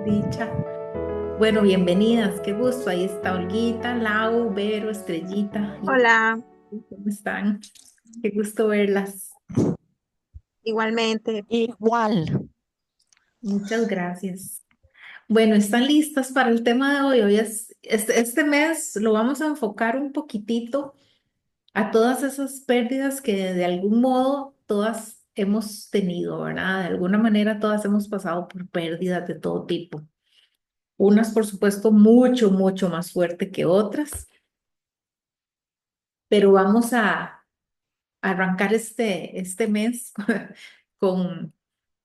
Dicha. Bueno, bienvenidas, qué gusto. Ahí está Olguita, Lau, Vero, Estrellita. Hola, ¿Cómo están? Qué gusto verlas. igualmente. Igual. Muchas gracias. Bueno, ¿están listas para el tema de hoy? Hoy es, este mes lo vamos a enfocar un poquitito a todas esas pérdidas que de algún modo todas hemos tenido, ¿verdad? De alguna manera todas hemos pasado por pérdidas de todo tipo. Unas, por supuesto, mucho, mucho más fuerte que otras, pero vamos a arrancar este mes con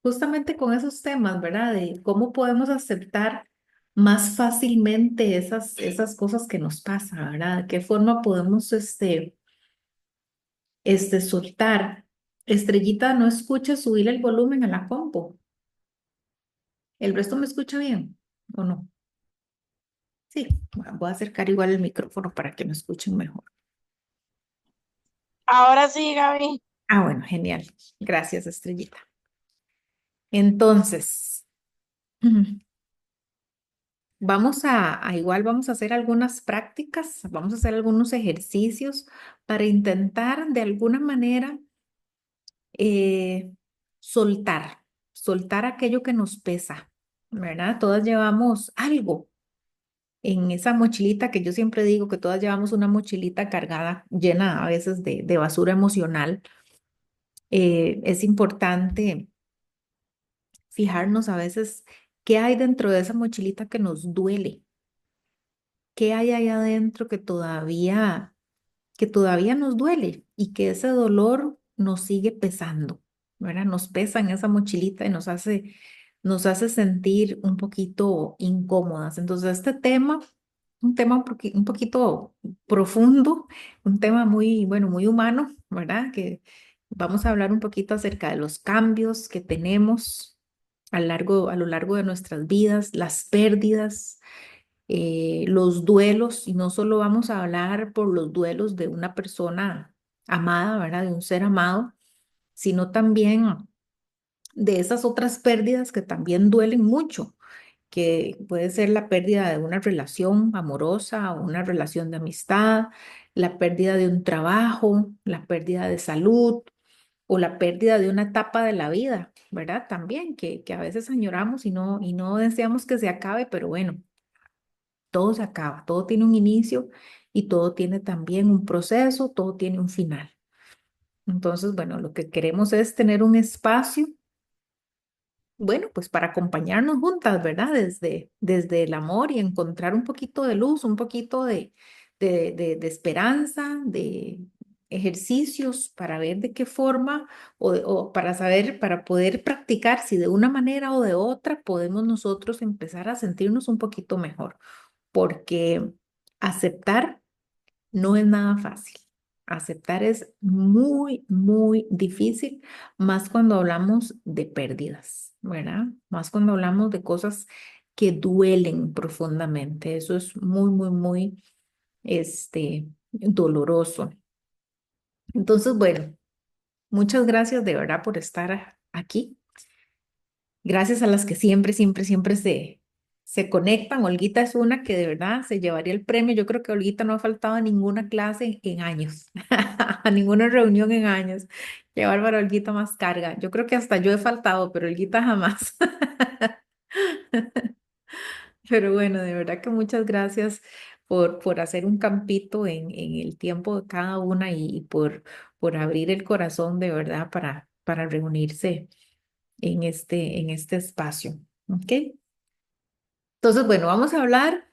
justamente con esos temas, ¿verdad? De cómo podemos aceptar más fácilmente esas cosas que nos pasan, ¿verdad? De qué forma podemos soltar. Estrellita, no escucha subir el volumen a la compu. ¿El resto me escucha bien o no? Sí, bueno, voy a acercar igual el micrófono para que me escuchen mejor. Ahora sí, Gaby. Ah, bueno, genial. Gracias, Estrellita. Entonces, igual vamos a hacer algunas prácticas, vamos a hacer algunos ejercicios para intentar de alguna manera eh, soltar, soltar aquello que nos pesa, ¿verdad? Todas llevamos algo en esa mochilita que yo siempre digo que todas llevamos una mochilita cargada, llena a veces de basura emocional. Es importante fijarnos a veces qué hay dentro de esa mochilita que nos duele, qué hay ahí adentro que todavía nos duele y que ese dolor nos sigue pesando, ¿verdad? Nos pesa en esa mochilita y nos hace sentir un poquito incómodas. Entonces, este tema, un tema un poquito profundo, un tema muy, bueno, muy humano, ¿verdad? Que vamos a hablar un poquito acerca de los cambios que tenemos a lo largo de nuestras vidas, las pérdidas, los duelos, y no solo vamos a hablar por los duelos de una persona amada, ¿verdad? De un ser amado, sino también de esas otras pérdidas que también duelen mucho, que puede ser la pérdida de una relación amorosa o una relación de amistad, la pérdida de un trabajo, la pérdida de salud o la pérdida de una etapa de la vida, ¿verdad? También que a veces añoramos y no deseamos que se acabe, pero bueno, todo se acaba, todo tiene un inicio y todo tiene también un proceso, todo tiene un final. Entonces, bueno, lo que queremos es tener un espacio, bueno, pues para acompañarnos juntas, ¿verdad? Desde el amor y encontrar un poquito de luz, un poquito de esperanza, de ejercicios para ver de qué forma o para saber, para poder practicar si de una manera o de otra podemos nosotros empezar a sentirnos un poquito mejor, porque aceptar no es nada fácil. Aceptar es muy, muy difícil, más cuando hablamos de pérdidas, ¿verdad? Más cuando hablamos de cosas que duelen profundamente. Eso es muy, muy, muy, doloroso. Entonces, bueno, muchas gracias de verdad por estar aquí. Gracias a las que siempre, siempre, siempre se conectan. Olguita es una que de verdad se llevaría el premio. Yo creo que Olguita no ha faltado a ninguna clase en años, a ninguna reunión en años. Qué bárbaro, Olguita más carga. Yo creo que hasta yo he faltado, pero Olguita jamás. Pero bueno, de verdad que muchas gracias por hacer un campito en el tiempo de cada una y por abrir el corazón de verdad para reunirse en este espacio. ¿Ok? Entonces, bueno, vamos a hablar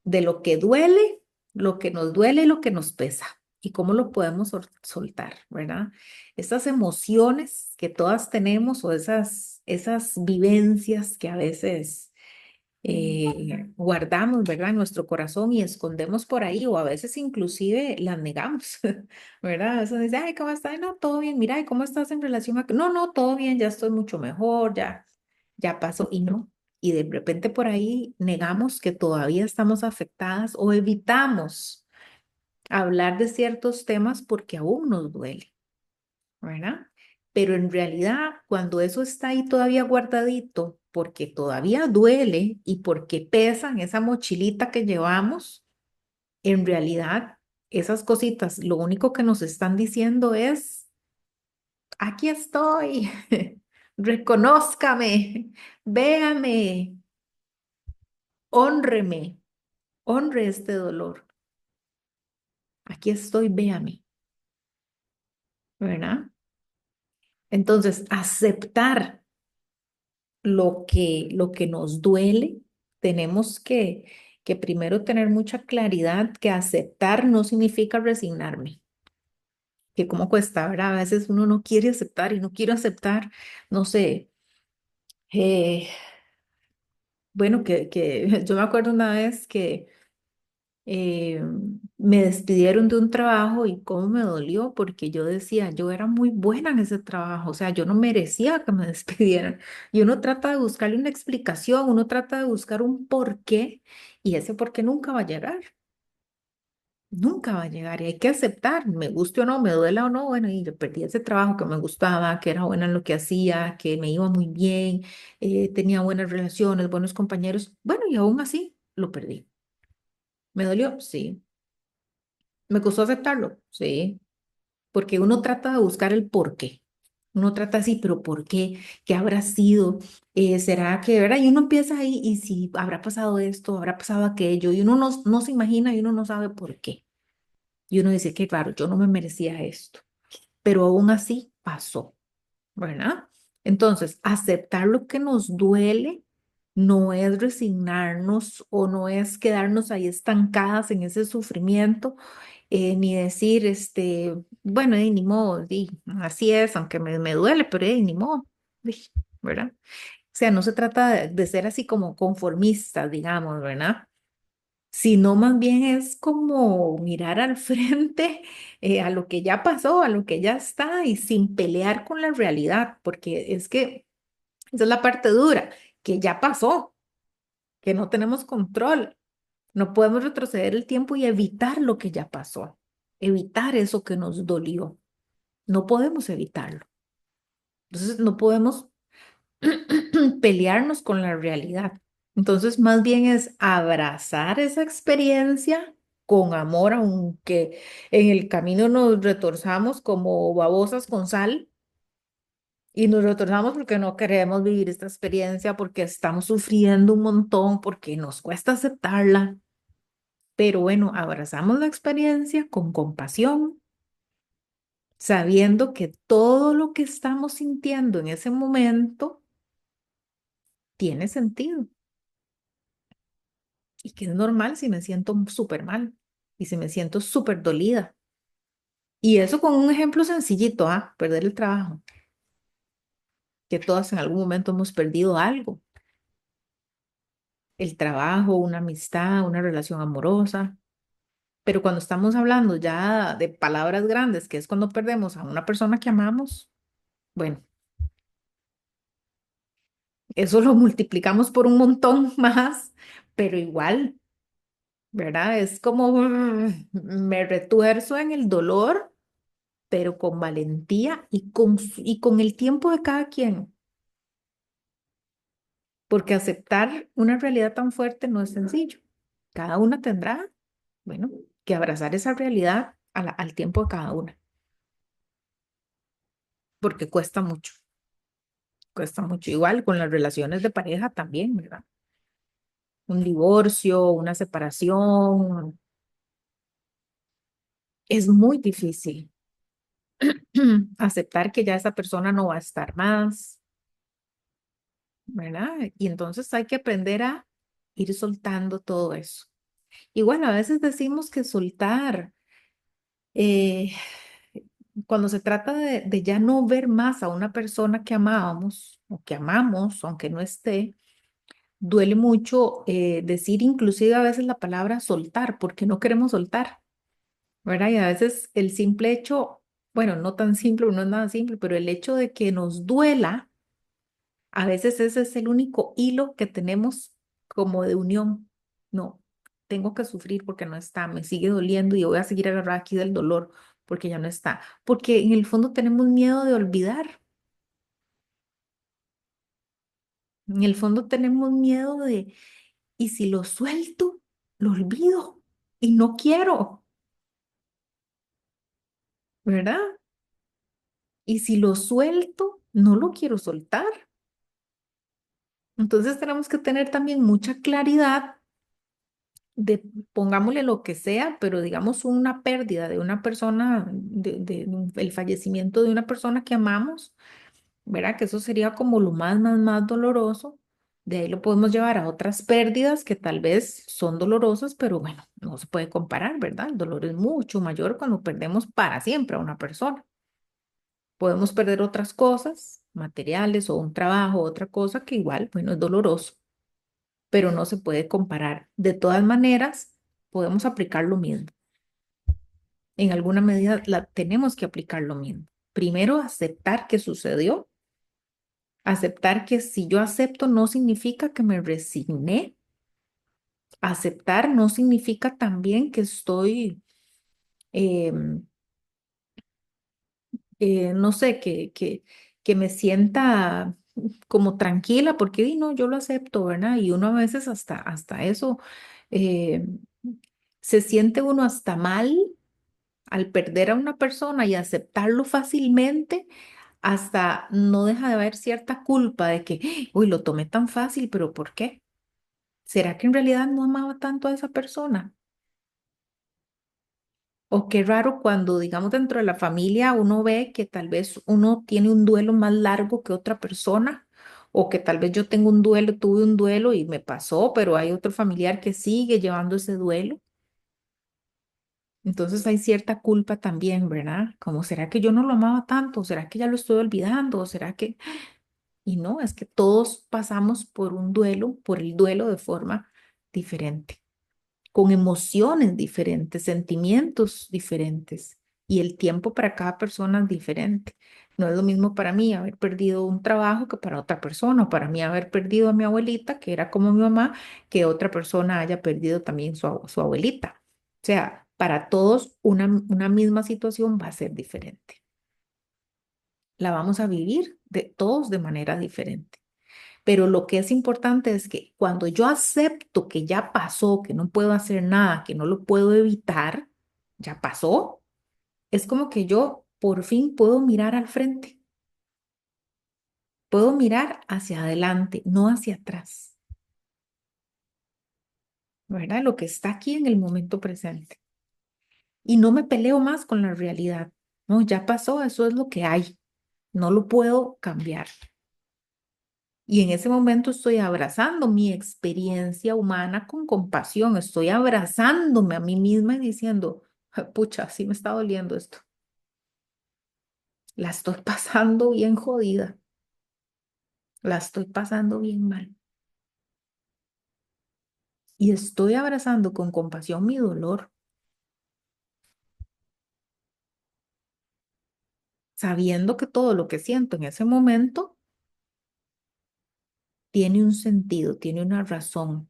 de lo que duele, lo que nos duele y lo que nos pesa y cómo lo podemos soltar, ¿verdad? Estas emociones que todas tenemos o esas vivencias que a veces guardamos, ¿verdad? En nuestro corazón y escondemos por ahí o a veces inclusive las negamos, ¿verdad? Eso dice, ay, ¿cómo estás? No, todo bien, mira, ¿y cómo estás en relación a...? No, no, todo bien, ya estoy mucho mejor, ya pasó y no. Y de repente por ahí negamos que todavía estamos afectadas o evitamos hablar de ciertos temas porque aún nos duele, ¿verdad? Pero en realidad, cuando eso está ahí todavía guardadito, porque todavía duele y porque pesan esa mochilita que llevamos, en realidad esas cositas lo único que nos están diciendo es, aquí estoy, reconózcame, véame, hónreme, honre este dolor. Aquí estoy, véame, ¿verdad? Entonces, aceptar lo que nos duele, tenemos que primero tener mucha claridad que aceptar no significa resignarme, que como cuesta, ¿verdad? A veces uno no quiere aceptar y no quiere aceptar, no sé, eh, bueno, que yo me acuerdo una vez que eh, me despidieron de un trabajo y cómo me dolió porque yo decía, yo era muy buena en ese trabajo, o sea, yo no merecía que me despidieran. Y uno trata de buscarle una explicación, uno trata de buscar un porqué y ese porqué nunca va a llegar, nunca va a llegar y hay que aceptar, me guste o no, me duela o no, bueno, y yo perdí ese trabajo que me gustaba, que era buena en lo que hacía, que me iba muy bien, tenía buenas relaciones, buenos compañeros, bueno, y aún así lo perdí. ¿Me dolió? Sí. ¿Me costó aceptarlo? Sí, porque uno trata de buscar el por qué. Uno trata así, pero ¿por qué? ¿Qué habrá sido? ¿Será que, verdad? Y uno empieza ahí y si habrá pasado esto, habrá pasado aquello, y uno no se imagina y uno no sabe por qué. Y uno dice que, claro, yo no me merecía esto, pero aún así pasó, ¿verdad? Entonces, aceptar lo que nos duele no es resignarnos o no es quedarnos ahí estancadas en ese sufrimiento ni decir, bueno, ni modo, así es, aunque me duele, pero ni modo, ¿verdad? O sea, no se trata de ser así como conformistas, digamos, ¿verdad? Sino más bien es como mirar al frente a lo que ya pasó, a lo que ya está y sin pelear con la realidad, porque es que esa es la parte dura, que ya pasó, que no tenemos control. No podemos retroceder el tiempo y evitar lo que ya pasó, evitar eso que nos dolió. No podemos evitarlo. Entonces, no podemos pelearnos con la realidad. Entonces, más bien es abrazar esa experiencia con amor, aunque en el camino nos retorzamos como babosas con sal y nos retornamos porque no queremos vivir esta experiencia, porque estamos sufriendo un montón, porque nos cuesta aceptarla. Pero bueno, abrazamos la experiencia con compasión, sabiendo que todo lo que estamos sintiendo en ese momento tiene sentido y que es normal si me siento súper mal y si me siento súper dolida. Y eso con un ejemplo sencillito, perder el trabajo, que todas en algún momento hemos perdido algo, el trabajo, una amistad, una relación amorosa. Pero cuando estamos hablando ya de palabras grandes, que es cuando perdemos a una persona que amamos, bueno. Eso lo multiplicamos por un montón más, pero igual, ¿verdad? Es como me retuerzo en el dolor, pero con valentía y con el tiempo de cada quien, porque aceptar una realidad tan fuerte no es sencillo. Cada una tendrá, bueno, que abrazar esa realidad al tiempo de cada una, porque cuesta mucho. Igual con las relaciones de pareja también, ¿verdad? Un divorcio, una separación, es muy difícil aceptar que ya esa persona no va a estar más, ¿verdad? Y entonces hay que aprender a ir soltando todo eso. Y bueno, a veces decimos que soltar, eh, cuando se trata de ya no ver más a una persona que amábamos o que amamos, aunque no esté, duele mucho decir inclusive a veces la palabra soltar, porque no queremos soltar, ¿verdad? Y a veces el simple hecho, bueno, no tan simple, no es nada simple, pero el hecho de que nos duela, a veces ese es el único hilo que tenemos como de unión. No, tengo que sufrir porque no está, me sigue doliendo y voy a seguir agarrada aquí del dolor porque ya no está. Porque en el fondo tenemos miedo de olvidar, En el fondo tenemos miedo de, ¿y si lo suelto, lo olvido? Y no quiero, ¿verdad? Y si lo suelto, no lo quiero soltar. Entonces tenemos que tener también mucha claridad de, pongámosle lo que sea, pero digamos una pérdida de una persona, el fallecimiento de una persona que amamos, ¿verdad? Que eso sería como lo más doloroso. De ahí lo podemos llevar a otras pérdidas que tal vez son dolorosas, pero bueno, no se puede comparar, ¿verdad? El dolor es mucho mayor cuando perdemos para siempre a una persona. Podemos perder otras cosas, materiales o un trabajo, otra cosa que igual, bueno, es doloroso, pero no se puede comparar. De todas maneras, podemos aplicar lo mismo. En alguna medida tenemos que aplicar lo mismo. Primero, aceptar que sucedió. Aceptar que si yo acepto no significa que me resigné. Aceptar no significa también que estoy, em, no sé, que me sienta como tranquila, porque no, yo lo acepto, ¿verdad? Y uno a veces hasta eso eh, se siente uno hasta mal al perder a una persona y aceptarlo fácilmente, hasta no deja de haber cierta culpa de que, uy, lo tomé tan fácil, pero ¿por qué? ¿Será que en realidad no amaba tanto a esa persona? O qué raro cuando, digamos, dentro de la familia uno ve que tal vez uno tiene un duelo más largo que otra persona, o que tal vez yo tengo un duelo, tuve un duelo y me pasó, pero hay otro familiar que sigue llevando ese duelo. Entonces hay cierta culpa también, ¿verdad? Como, ¿será que yo no lo amaba tanto? ¿Será que ya lo estoy olvidando? ¿O será que...? Y no, es que todos pasamos por un duelo, por el duelo de forma diferente, con emociones diferentes, sentimientos diferentes. Y el tiempo para cada persona es diferente. No es lo mismo para mí haber perdido un trabajo que para otra persona, o para mí haber perdido a mi abuelita, que era como mi mamá, que otra persona haya perdido también su abuelita. O sea, para todos una misma situación va a ser diferente. La vamos a vivir de todos de manera diferente. Pero lo que es importante es que cuando yo acepto que ya pasó, que no puedo hacer nada, que no lo puedo evitar, ya pasó, es como que yo por fin puedo mirar al frente, puedo mirar hacia adelante, no hacia atrás, ¿verdad? Lo que está aquí en el momento presente. Y no me peleo más con la realidad. No, ya pasó, eso es lo que hay, no lo puedo cambiar. Y en ese momento estoy abrazando mi experiencia humana con compasión, estoy abrazándome a mí misma y diciendo, pucha, sí me está doliendo esto, la estoy pasando bien jodida, la estoy pasando bien mal. Y estoy abrazando con compasión mi dolor, sabiendo que todo lo que siento en ese momento tiene un sentido, tiene una razón,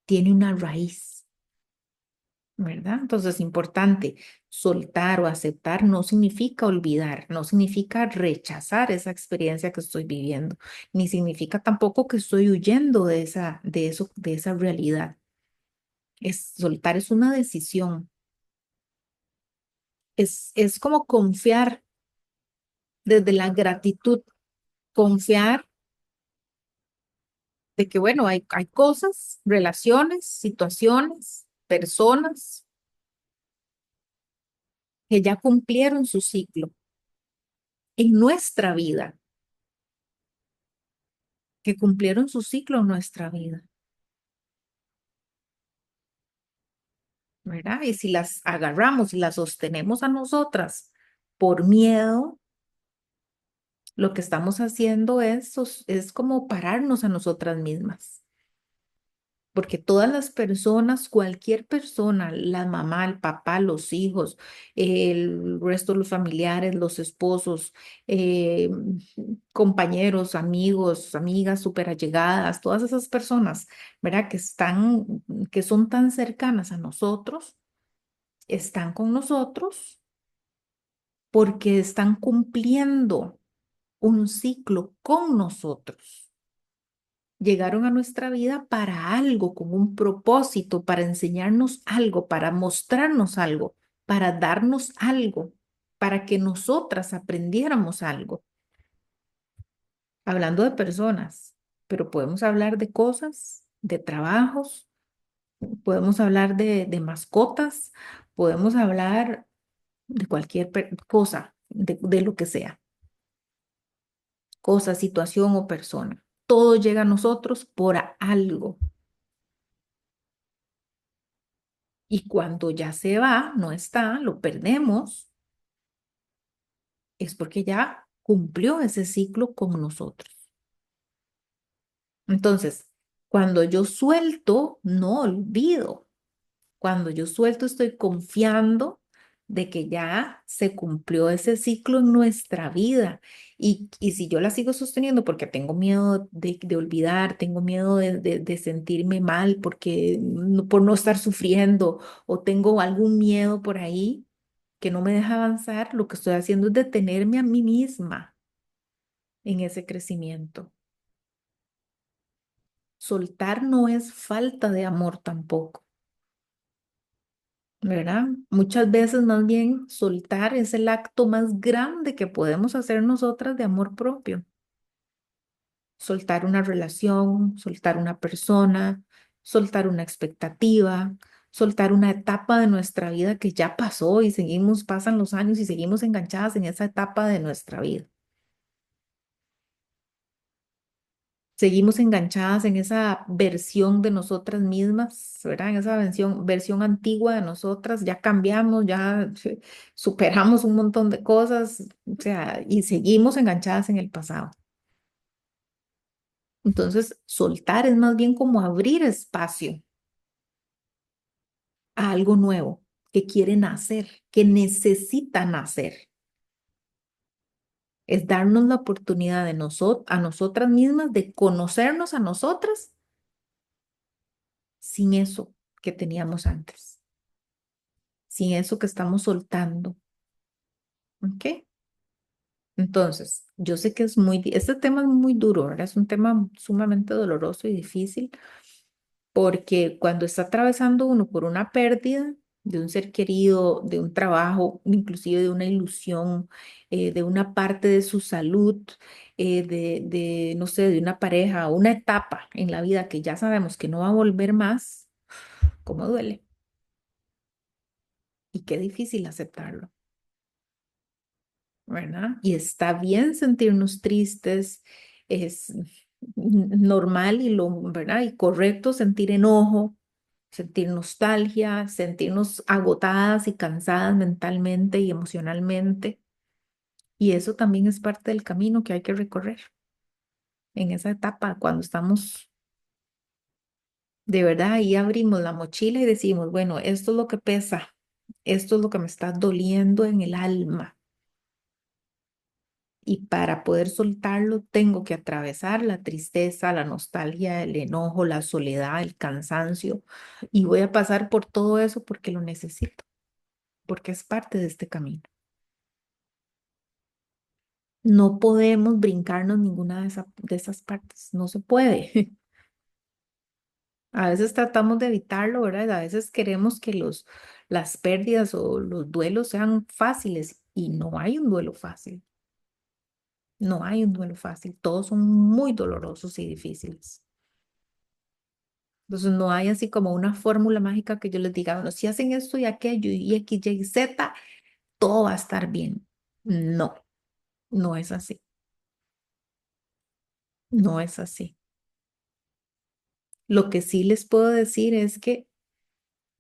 tiene una raíz. ¿Verdad? Entonces es importante soltar o aceptar no significa olvidar, no significa rechazar esa experiencia que estoy viviendo, ni significa tampoco que estoy huyendo de esa realidad. Soltar es una decisión, es como confiar desde la gratitud, confiar de que, bueno, hay cosas, relaciones, situaciones, personas que ya cumplieron su ciclo en nuestra vida, que cumplieron su ciclo en nuestra vida, ¿verdad? Y si las agarramos y las sostenemos a nosotras por miedo, lo que estamos haciendo es como pararnos a nosotras mismas. Porque todas las personas, cualquier persona, la mamá, el papá, los hijos, el resto de los familiares, los esposos, eh, compañeros, amigos, amigas súper allegadas, todas esas personas, ¿verdad? Que son tan cercanas a nosotros, están con nosotros porque están cumpliendo un ciclo con nosotros. llegaron a nuestra vida para algo, con un propósito, para enseñarnos algo, para mostrarnos algo, para darnos algo, para que nosotras aprendiéramos algo. Hablando de personas, pero podemos hablar de cosas, de trabajos, podemos hablar de mascotas, podemos hablar de cualquier cosa, de lo que sea, cosa, situación o persona. Todo llega a nosotros por algo. Y cuando ya se va, no está, lo perdemos, es porque ya cumplió ese ciclo con nosotros. Entonces, cuando yo suelto, no olvido. Cuando yo suelto, estoy confiando de que ya se cumplió ese ciclo en nuestra vida. Y si yo la sigo sosteniendo porque tengo miedo de olvidar, tengo miedo de sentirme mal porque, por no estar sufriendo o tengo algún miedo por ahí que no me deja avanzar, lo que estoy haciendo es detenerme a mí misma en ese crecimiento. Soltar no es falta de amor tampoco. ¿Verdad? Muchas veces más bien soltar es el acto más grande que podemos hacer nosotras de amor propio. Soltar una relación, soltar una persona, soltar una expectativa, soltar una etapa de nuestra vida que ya pasó y seguimos, pasan los años y seguimos enganchadas en esa etapa de nuestra vida. Seguimos enganchadas en esa versión de nosotras mismas, ¿verdad? En esa versión antigua de nosotras, ya cambiamos, ya superamos un montón de cosas, o sea, y seguimos enganchadas en el pasado. Entonces, soltar es más bien como abrir espacio a algo nuevo que quiere nacer, que necesita nacer. Es darnos la oportunidad de a nosotras mismas de conocernos a nosotras sin eso que teníamos antes, sin eso que estamos soltando. ¿Ok? Entonces, yo sé que este tema es muy duro, ¿verdad? Es un tema sumamente doloroso y difícil porque cuando está atravesando uno por una pérdida de un ser querido, de un trabajo, inclusive de una ilusión, de una parte de su salud, no sé, de una pareja o una etapa en la vida que ya sabemos que no va a volver más, ¿cómo duele? Y qué difícil aceptarlo. ¿Verdad? Y está bien sentirnos tristes, es normal ¿verdad? Y correcto sentir enojo, sentir nostalgia, sentirnos agotadas y cansadas mentalmente y emocionalmente. Y eso también es parte del camino que hay que recorrer en esa etapa, cuando estamos de verdad ahí abrimos la mochila y decimos, bueno, esto es lo que pesa, esto es lo que me está doliendo en el alma. Y para poder soltarlo, tengo que atravesar la tristeza, la nostalgia, el enojo, la soledad, el cansancio. Y voy a pasar por todo eso porque lo necesito, porque es parte de este camino. No podemos brincarnos ninguna de esas partes, no se puede. A veces tratamos de evitarlo, ¿verdad? A veces queremos que las pérdidas o los duelos sean fáciles y no hay un duelo fácil. No hay un duelo fácil. Todos son muy dolorosos y difíciles. Entonces no hay así como una fórmula mágica que yo les diga, bueno, si hacen esto y aquello y X, Y, Z, todo va a estar bien. No, no es así. No es así. Lo que sí les puedo decir es que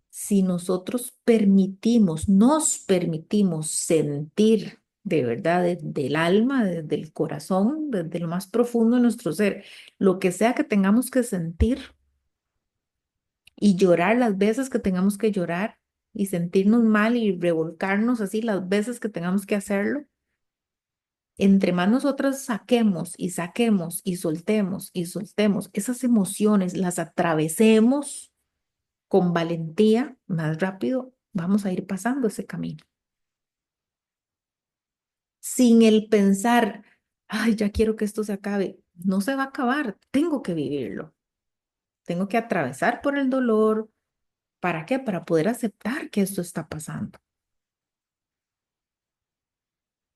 si nosotros nos permitimos sentir de verdad desde el alma, desde el corazón, desde lo más profundo de nuestro ser, lo que sea que tengamos que sentir y llorar las veces que tengamos que llorar y sentirnos mal y revolcarnos así las veces que tengamos que hacerlo, entre más nosotras saquemos y saquemos y soltemos esas emociones, las atravesemos con valentía, más rápido vamos a ir pasando ese camino. Sin el pensar, ay, ya quiero que esto se acabe. No se va a acabar, tengo que vivirlo. Tengo que atravesar por el dolor. ¿Para qué? Para poder aceptar que esto está pasando.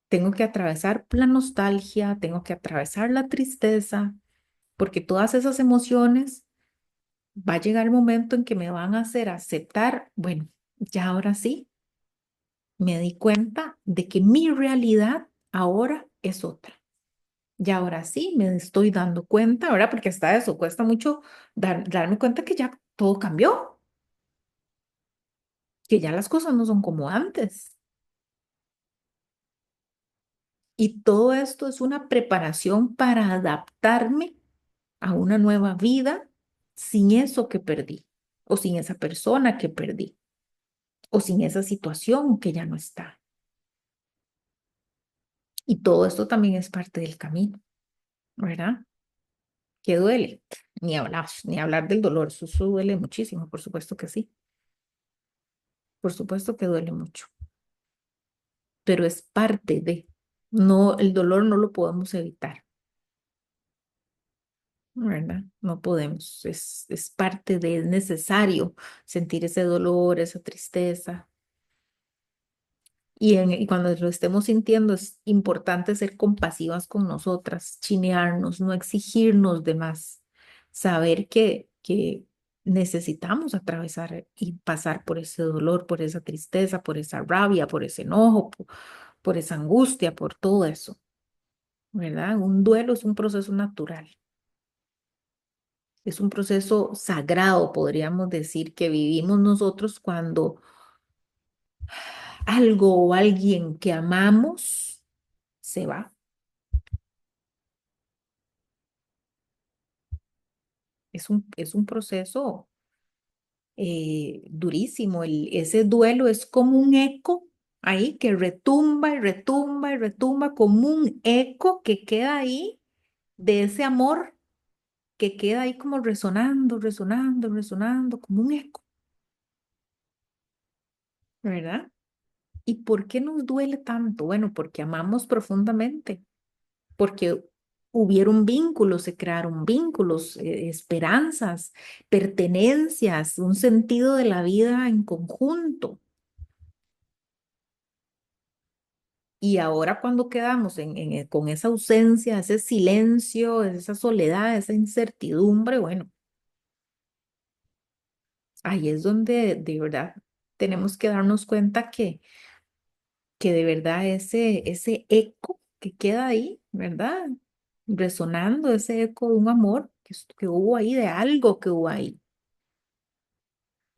Tengo que atravesar la nostalgia, tengo que atravesar la tristeza, porque todas esas emociones va a llegar el momento en que me van a hacer aceptar, bueno, ya ahora sí, me di cuenta de que mi realidad ahora es otra. Ya ahora sí me estoy dando cuenta, ¿verdad? Porque hasta eso cuesta mucho darme cuenta que ya todo cambió, que ya las cosas no son como antes. Y todo esto es una preparación para adaptarme a una nueva vida sin eso que perdí, o sin esa persona que perdí, o sin esa situación que ya no está. Y todo esto también es parte del camino, ¿verdad? Que duele, ni hablar del dolor, eso duele muchísimo, por supuesto que sí, por supuesto que duele mucho, pero es parte de, no, el dolor no lo podemos evitar, ¿verdad? No podemos, es parte de, es necesario sentir ese dolor, esa tristeza. Y cuando lo estemos sintiendo, es importante ser compasivas con nosotras, chinearnos, no exigirnos de más, saber que necesitamos atravesar y pasar por ese dolor, por esa tristeza, por esa rabia, por ese enojo, por esa angustia, por todo eso, ¿verdad? Un duelo es un proceso natural, es un proceso sagrado, podríamos decir, que vivimos nosotros cuando algo o alguien que amamos se va. Es un proceso durísimo. Ese duelo es como un eco ahí que retumba y retumba y retumba, como un eco que queda ahí de ese amor que queda ahí como resonando, resonando, resonando, como un eco, ¿verdad? ¿Y por qué nos duele tanto? Bueno, porque amamos profundamente, porque hubieron vínculos, se crearon vínculos, esperanzas, pertenencias, un sentido de la vida en conjunto. Y ahora cuando quedamos con esa ausencia, ese silencio, esa soledad, esa incertidumbre, bueno, ahí es donde de verdad tenemos que darnos cuenta que de verdad ese eco que queda ahí, ¿verdad? Resonando, ese eco de un amor que hubo ahí, de algo que hubo ahí.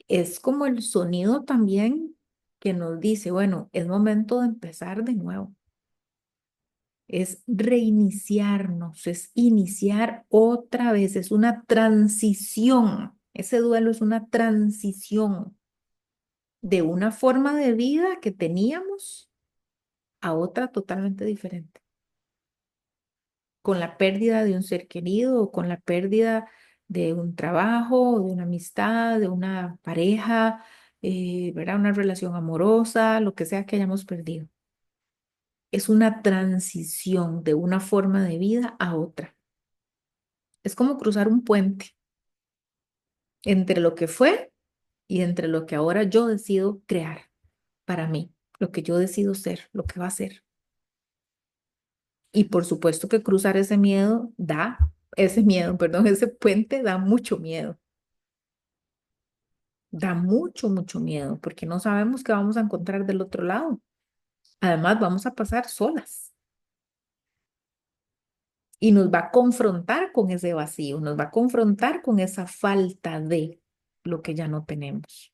Es como el sonido también que nos dice, bueno, es momento de empezar de nuevo. Es reiniciarnos, es iniciar otra vez, es una transición. Ese duelo es una transición de una forma de vida que teníamos a otra totalmente diferente, con la pérdida de un ser querido o con la pérdida de un trabajo, de una amistad, de una pareja, ¿verdad? Una relación amorosa, lo que sea que hayamos perdido. Es una transición de una forma de vida a otra. Es como cruzar un puente entre lo que fue y entre lo que ahora yo decido crear para mí, lo que yo decido ser, lo que va a ser. Y por supuesto que cruzar ese miedo, perdón, ese puente da mucho miedo, da mucho, mucho miedo, porque no sabemos qué vamos a encontrar del otro lado. Además, vamos a pasar solas y nos va a confrontar con ese vacío, nos va a confrontar con esa falta de lo que ya no tenemos.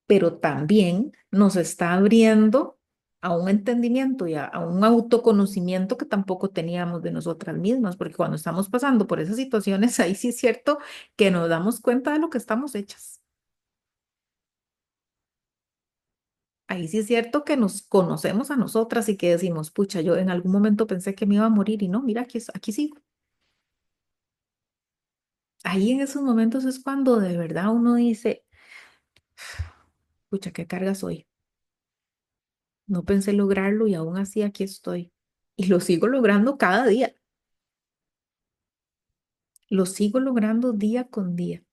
Pero también nos está abriendo a un entendimiento y a un autoconocimiento que tampoco teníamos de nosotras mismas, porque cuando estamos pasando por esas situaciones, ahí sí es cierto que nos damos cuenta de lo que estamos hechas. Ahí sí es cierto que nos conocemos a nosotras y que decimos, pucha, yo en algún momento pensé que me iba a morir y no, mira, aquí sigo. Ahí en esos momentos es cuando de verdad uno dice, pucha, qué carga soy. No pensé lograrlo y aún así aquí estoy. y lo sigo logrando cada día, lo sigo logrando día con día.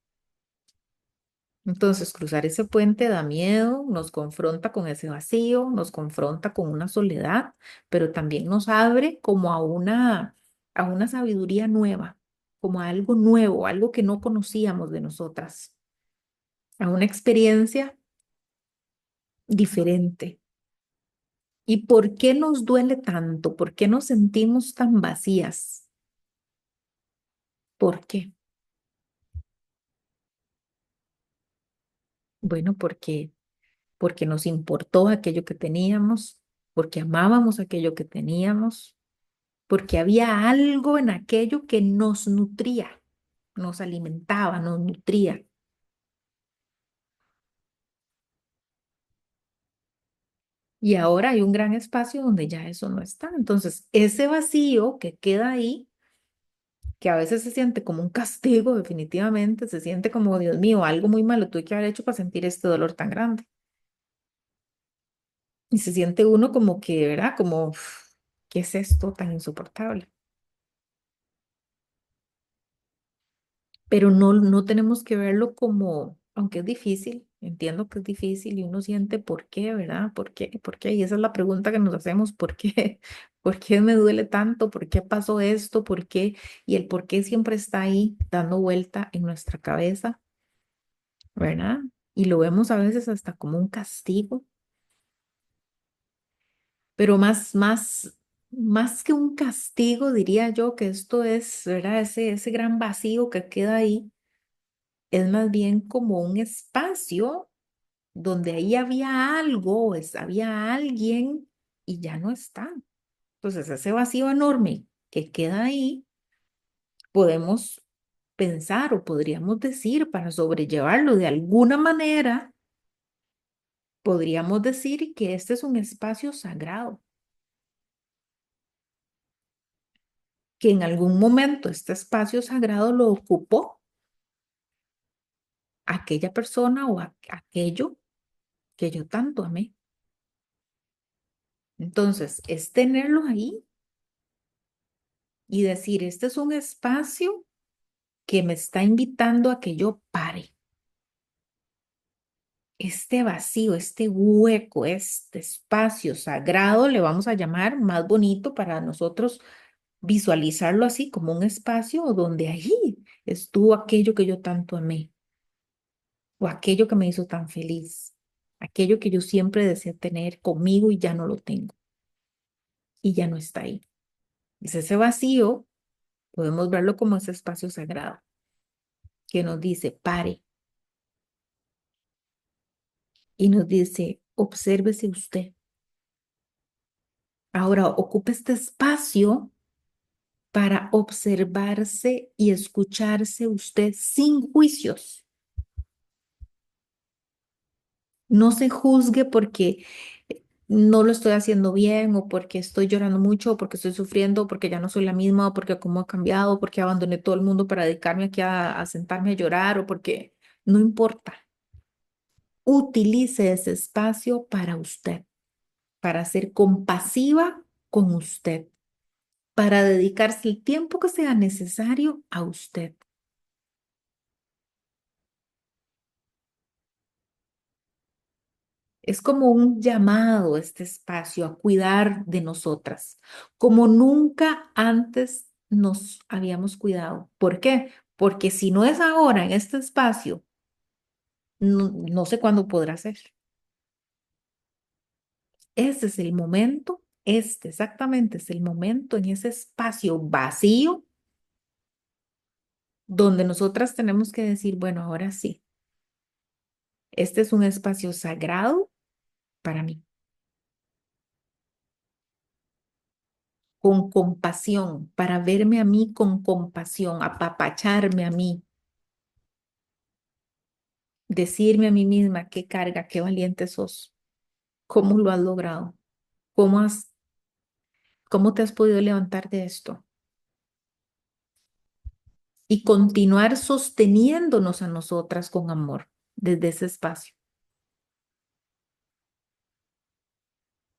Entonces, cruzar ese puente da miedo, nos confronta con ese vacío, nos confronta con una soledad, pero también nos abre como a una sabiduría nueva, como a algo nuevo, algo que no conocíamos de nosotras, a una experiencia diferente. ¿Y por qué nos duele tanto? ¿Por qué nos sentimos tan vacías? ¿Por qué? Bueno, porque nos importó aquello que teníamos, porque amábamos aquello que teníamos, porque había algo en aquello que nos nutría, nos alimentaba, nos nutría. Y ahora hay un gran espacio donde ya eso no está. Entonces, ese vacío que queda ahí, que a veces se siente como un castigo, definitivamente, se siente como, Dios mío, algo muy malo tuve que haber hecho para sentir este dolor tan grande. Y se siente uno como que, ¿verdad? Como, "Uf, ¿qué es esto tan insoportable?". Pero no tenemos que verlo como, aunque es difícil, entiendo que es difícil y uno siente por qué, ¿verdad? ¿Por qué? ¿Por qué? Y esa es la pregunta que nos hacemos, ¿por qué? ¿Por qué me duele tanto? ¿Por qué pasó esto? ¿Por qué? Y el por qué siempre está ahí dando vuelta en nuestra cabeza, ¿verdad? Y lo vemos a veces hasta como un castigo, pero más que un castigo, diría yo que esto es, ¿verdad? Ese gran vacío que queda ahí es más bien como un espacio donde ahí había algo, había alguien y ya no está. Entonces, ese vacío enorme que queda ahí, podemos pensar o podríamos decir para sobrellevarlo de alguna manera, podríamos decir que este es un espacio sagrado, que en algún momento este espacio sagrado lo ocupó aquella persona o aquello que yo tanto amé. Entonces, es tenerlo ahí y decir, este es un espacio que me está invitando a que yo pare. Este vacío, este hueco, este espacio sagrado, le vamos a llamar más bonito para nosotros visualizarlo así como un espacio donde allí estuvo aquello que yo tanto amé o aquello que me hizo tan feliz, aquello que yo siempre deseé tener conmigo y ya no lo tengo y ya no está ahí. Es ese vacío, podemos verlo como ese espacio sagrado que nos dice, pare, y nos dice, obsérvese usted. Ahora ocupe este espacio para observarse y escucharse usted sin juicios. No se juzgue porque no lo estoy haciendo bien o porque estoy llorando mucho o porque estoy sufriendo o porque ya no soy la misma o porque cómo he cambiado o porque abandoné todo el mundo para dedicarme aquí a sentarme a llorar o porque no importa. Utilice ese espacio para usted, para ser compasiva con usted, para dedicarse el tiempo que sea necesario a usted. Es como un llamado este espacio a cuidar de nosotras, como nunca antes nos habíamos cuidado. ¿Por qué? Porque si no es ahora en este espacio, no sé cuándo podrá ser. Este es el momento, este exactamente es el momento en ese espacio vacío donde nosotras tenemos que decir, bueno, ahora sí, este es un espacio sagrado para mí, con compasión, para verme a mí con compasión, apapacharme a mí, decirme a mí misma qué carga, qué valiente sos, cómo lo has logrado, cómo cómo te has podido levantar de esto y continuar sosteniéndonos a nosotras con amor desde ese espacio.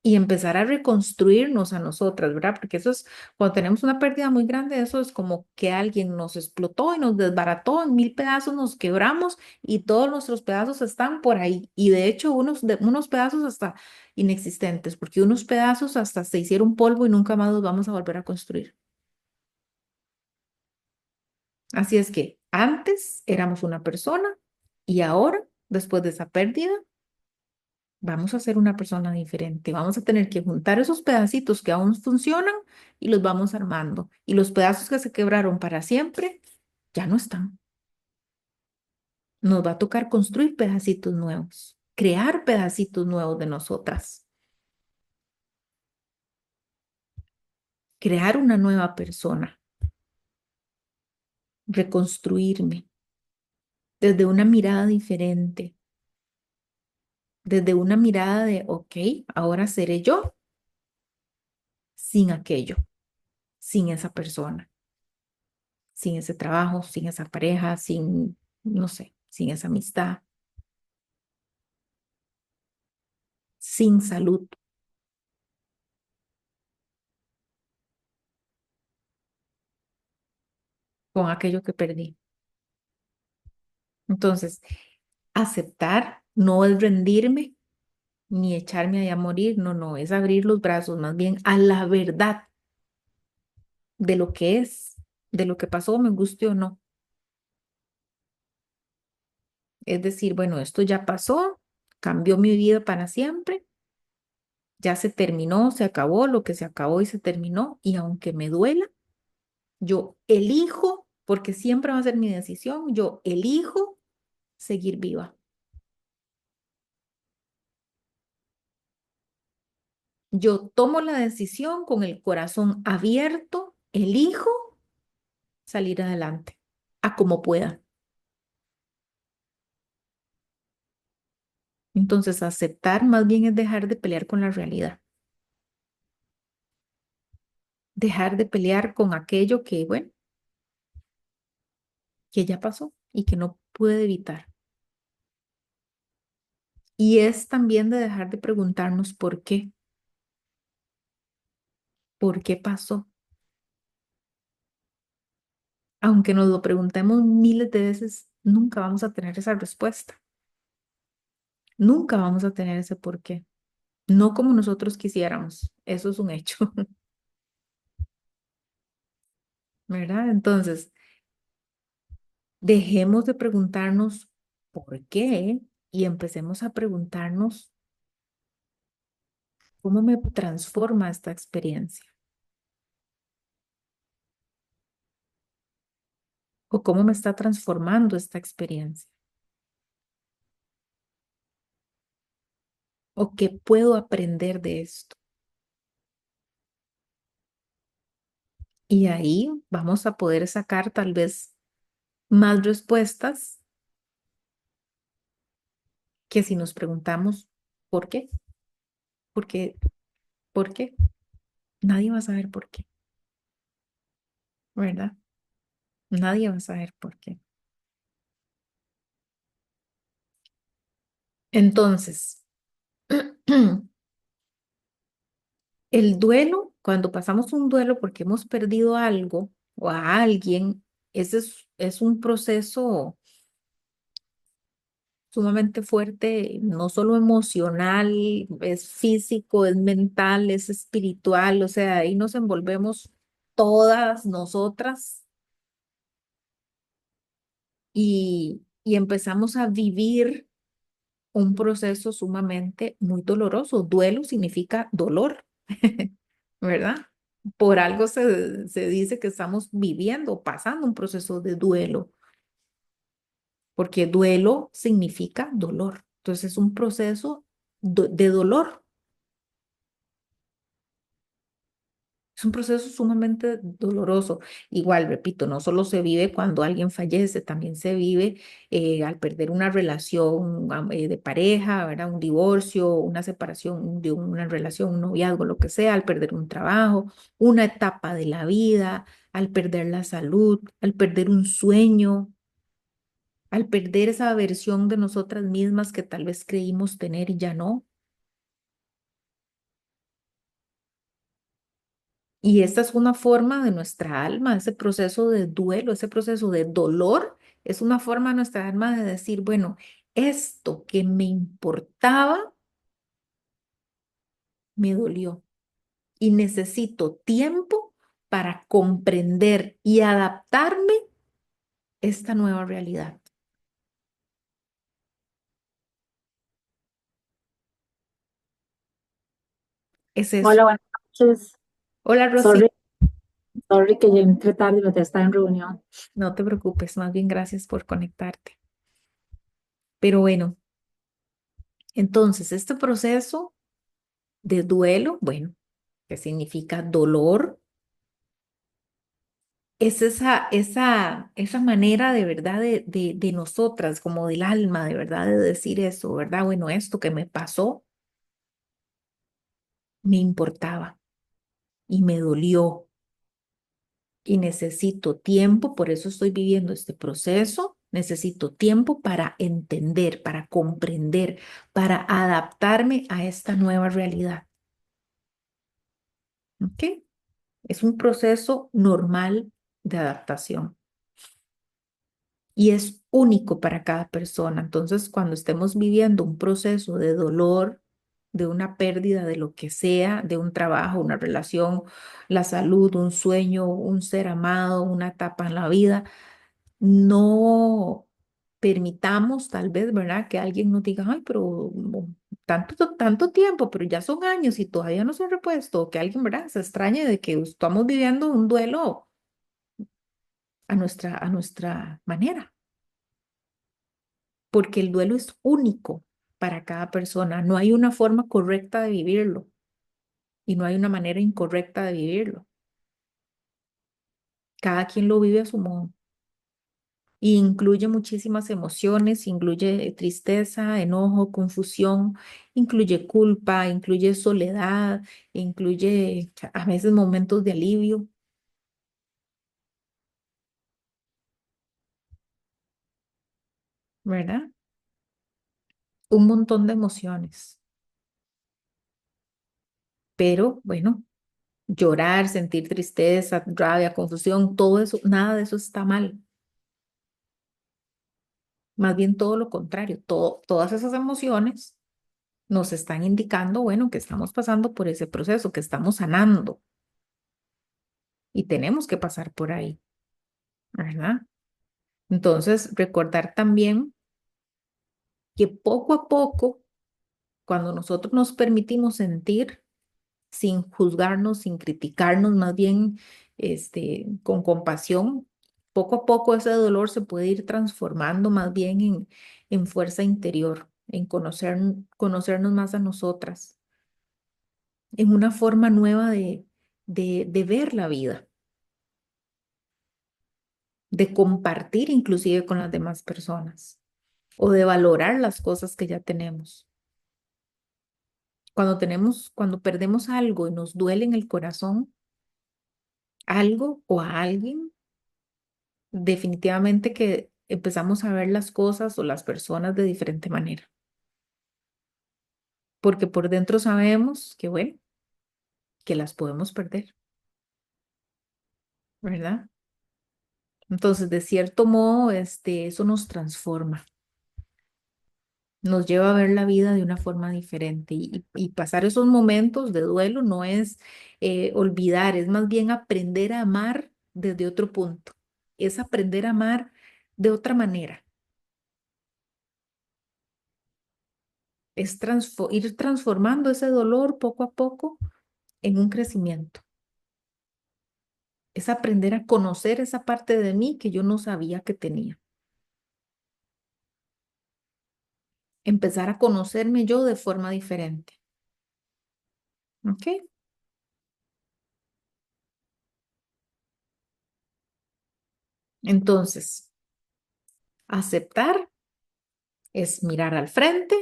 y empezar a reconstruirnos a nosotras, ¿verdad? Porque eso es, cuando tenemos una pérdida muy grande, eso es como que alguien nos explotó y nos desbarató en mil pedazos, nos quebramos y todos nuestros pedazos están por ahí. Y de hecho, unos pedazos hasta inexistentes, porque unos pedazos hasta se hicieron polvo y nunca más los vamos a volver a construir. Así es que antes éramos una persona y ahora, después de esa pérdida, vamos a ser una persona diferente. Vamos a tener que juntar esos pedacitos que aún funcionan y los vamos armando. Y los pedazos que se quebraron para siempre ya no están. Nos va a tocar construir pedacitos nuevos, crear pedacitos nuevos de nosotras, crear una nueva persona, reconstruirme desde una mirada diferente, desde una mirada de, ok, ahora seré yo sin aquello, sin esa persona, sin ese trabajo, sin esa pareja, sin, no sé, sin esa amistad, sin salud, con aquello que perdí. Entonces, aceptar no es rendirme ni echarme allá a morir, no, no, es abrir los brazos más bien a la verdad de lo que es, de lo que pasó, me guste o no. Es decir, bueno, esto ya pasó, cambió mi vida para siempre, ya se terminó, se acabó lo que se acabó y se terminó, y aunque me duela, yo elijo, porque siempre va a ser mi decisión, yo elijo seguir viva. Yo tomo la decisión con el corazón abierto, elijo salir adelante, a como pueda. Entonces, aceptar más bien es dejar de pelear con la realidad, dejar de pelear con aquello que, bueno, que ya pasó y que no pude evitar. Y es también de dejar de preguntarnos por qué pasó. Aunque nos lo preguntemos miles de veces, nunca vamos a tener esa respuesta. Nunca vamos a tener ese por qué. No como nosotros quisiéramos. Eso es un hecho, ¿verdad? Entonces, dejemos de preguntarnos por qué y empecemos a preguntarnos cómo me transforma esta experiencia o cómo me está transformando esta experiencia o qué puedo aprender de esto. Y ahí vamos a poder sacar tal vez más respuestas que si nos preguntamos ¿por qué? ¿Por qué? ¿Por qué? Nadie va a saber por qué, ¿verdad? Nadie va a saber por qué. Entonces, el duelo, cuando pasamos un duelo porque hemos perdido algo o a alguien, ese es un proceso sumamente fuerte, no solo emocional, es físico, es mental, es espiritual, o sea, ahí nos envolvemos todas nosotras y empezamos a vivir un proceso sumamente muy doloroso. Duelo significa dolor, ¿verdad? Por algo se dice que estamos viviendo, pasando un proceso de duelo, porque duelo significa dolor. Entonces es un proceso de dolor. Es un proceso sumamente doloroso. Igual, repito, no solo se vive cuando alguien fallece, también se vive al perder una relación de pareja, ¿verdad? Un divorcio, una separación de una relación, un noviazgo, lo que sea, al perder un trabajo, una etapa de la vida, al perder la salud, al perder un sueño, al perder esa versión de nosotras mismas que tal vez creímos tener y ya no. Y esta es una forma de nuestra alma, ese proceso de duelo, ese proceso de dolor, es una forma de nuestra alma de decir, bueno, esto que me importaba me dolió y necesito tiempo para comprender y adaptarme a esta nueva realidad. Es eso. Hola, buenas noches. Hola, Rosy. Sorry, sorry que llegué entre tarde, pero estaba en reunión. No te preocupes, más bien gracias por conectarte. Pero bueno, entonces este proceso de duelo, bueno, que significa dolor, es esa manera de verdad de nosotras, como del alma, de verdad, de decir eso, ¿verdad? Bueno, esto que me pasó me importaba y me dolió y necesito tiempo, por eso estoy viviendo este proceso, necesito tiempo para entender, para comprender, para adaptarme a esta nueva realidad. ¿Ok? Es un proceso normal de adaptación y es único para cada persona. Entonces, cuando estemos viviendo un proceso de dolor, de una pérdida de lo que sea, de un trabajo, una relación, la salud, un sueño, un ser amado, una etapa en la vida, no permitamos tal vez, ¿verdad? Que alguien nos diga, ay, pero tanto tiempo, pero ya son años y todavía no se ha repuesto, o que alguien, ¿verdad? Se extrañe de que estamos viviendo un duelo a nuestra manera, porque el duelo es único para cada persona, no hay una forma correcta de vivirlo y no hay una manera incorrecta de vivirlo, cada quien lo vive a su modo. Y incluye muchísimas emociones, incluye tristeza, enojo, confusión, incluye culpa, incluye soledad, incluye a veces momentos de alivio, ¿verdad? Un montón de emociones. Pero bueno, llorar, sentir tristeza, rabia, confusión, todo eso, nada de eso está mal. Más bien todo lo contrario, todas esas emociones nos están indicando, bueno, que estamos pasando por ese proceso, que estamos sanando y tenemos que pasar por ahí, ¿verdad? Entonces, recordar también que poco a poco, cuando nosotros nos permitimos sentir sin juzgarnos, sin criticarnos, más bien con compasión, poco a poco ese dolor se puede ir transformando más bien en fuerza interior, en conocernos más a nosotras, en una forma nueva de ver la vida, de compartir inclusive con las demás personas o de valorar las cosas que ya tenemos. Cuando perdemos algo y nos duele en el corazón, algo o a alguien, definitivamente que empezamos a ver las cosas o las personas de diferente manera, porque por dentro sabemos que, bueno, que las podemos perder, ¿verdad? Entonces, de cierto modo, eso nos transforma, nos lleva a ver la vida de una forma diferente y pasar esos momentos de duelo no es olvidar, es más bien aprender a amar desde otro punto, es aprender a amar de otra manera, es ir transformando ese dolor poco a poco en un crecimiento, es aprender a conocer esa parte de mí que yo no sabía que tenía, empezar a conocerme yo de forma diferente, ¿ok? Entonces, aceptar es mirar al frente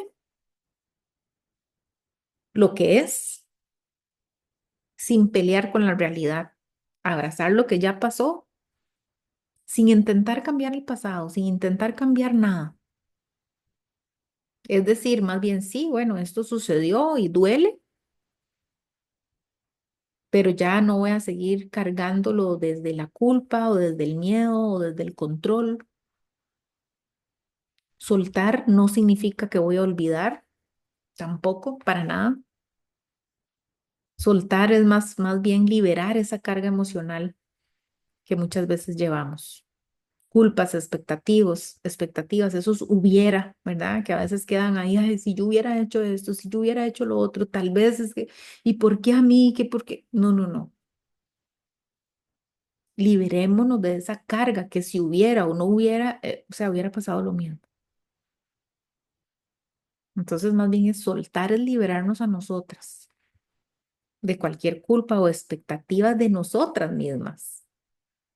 lo que es sin pelear con la realidad, abrazar lo que ya pasó sin intentar cambiar el pasado, sin intentar cambiar nada. Es decir, más bien sí, bueno, esto sucedió y duele, pero ya no voy a seguir cargándolo desde la culpa o desde el miedo o desde el control. Soltar no significa que voy a olvidar, tampoco, para nada. Soltar es más bien liberar esa carga emocional que muchas veces llevamos. Culpas, expectativas, esos hubiera, ¿verdad? Que a veces quedan ahí, ay, si yo hubiera hecho esto, si yo hubiera hecho lo otro, tal vez es que, ¿y por qué a mí? ¿Qué por qué? No, no, no. Liberémonos de esa carga que si hubiera o no hubiera, o sea, hubiera pasado lo mismo. Entonces, más bien es soltar, es liberarnos a nosotras de cualquier culpa o expectativas de nosotras mismas.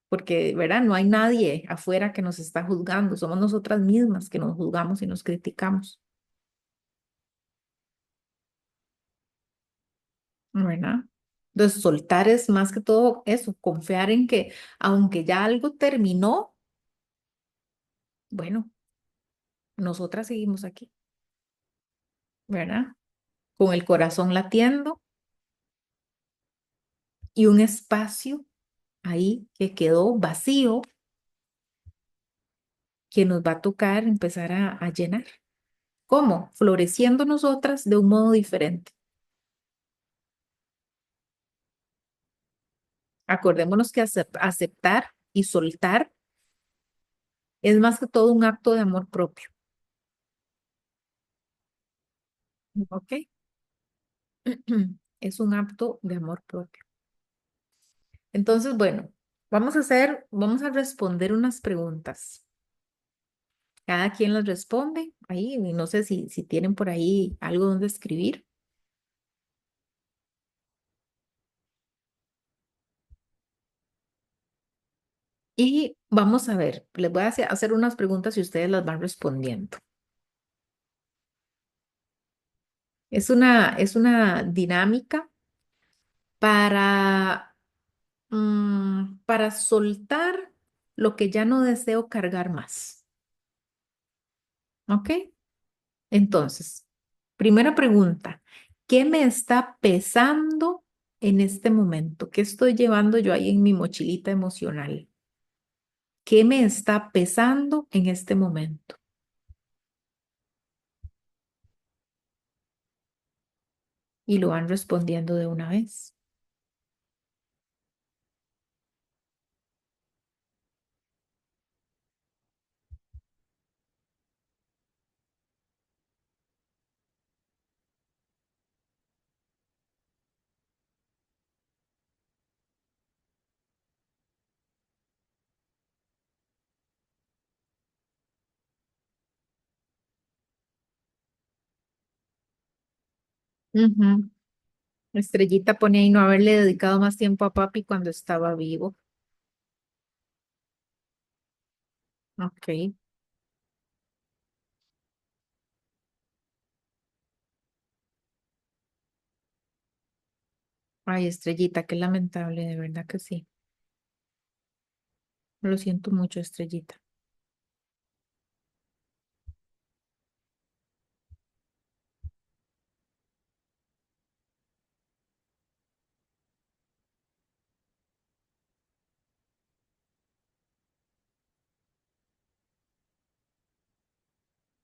Porque, ¿verdad? No hay nadie afuera que nos está juzgando, somos nosotras mismas que nos juzgamos y nos criticamos, ¿verdad? Entonces, soltar es más que todo eso, confiar en que aunque ya algo terminó, bueno, nosotras seguimos aquí, ¿verdad? Con el corazón latiendo y un espacio ahí que quedó vacío que nos va a tocar empezar a llenar. ¿Cómo? Floreciendo nosotras de un modo diferente. Acordémonos que aceptar y soltar es más que todo un acto de amor propio, ¿ok? Es un acto de amor propio. Entonces, bueno, vamos a responder unas preguntas. Cada quien las responde ahí, y no sé si tienen por ahí algo donde escribir. Y vamos a ver, les voy a hacer unas preguntas y ustedes las van respondiendo. Es una dinámica para, para soltar lo que ya no deseo cargar más. ¿Ok? Entonces, primera pregunta, ¿qué me está pesando en este momento? ¿Qué estoy llevando yo ahí en mi mochilita emocional? ¿Qué me está pesando en este momento? Y lo van respondiendo de una vez. Ujú. Estrellita pone ahí no haberle dedicado más tiempo a papi cuando estaba vivo. Ok. Ay, Estrellita, qué lamentable, de verdad que sí. Lo siento mucho, Estrellita.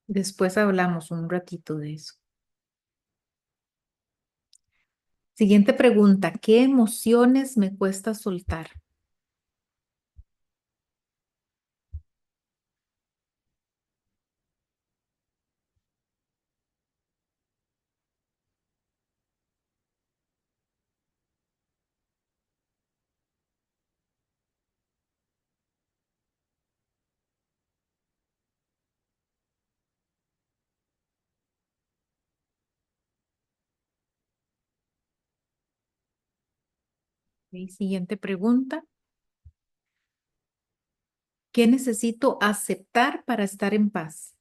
Después hablamos un ratito de eso. Siguiente pregunta, ¿qué emociones me cuesta soltar? Y siguiente pregunta, ¿qué necesito aceptar para estar en paz?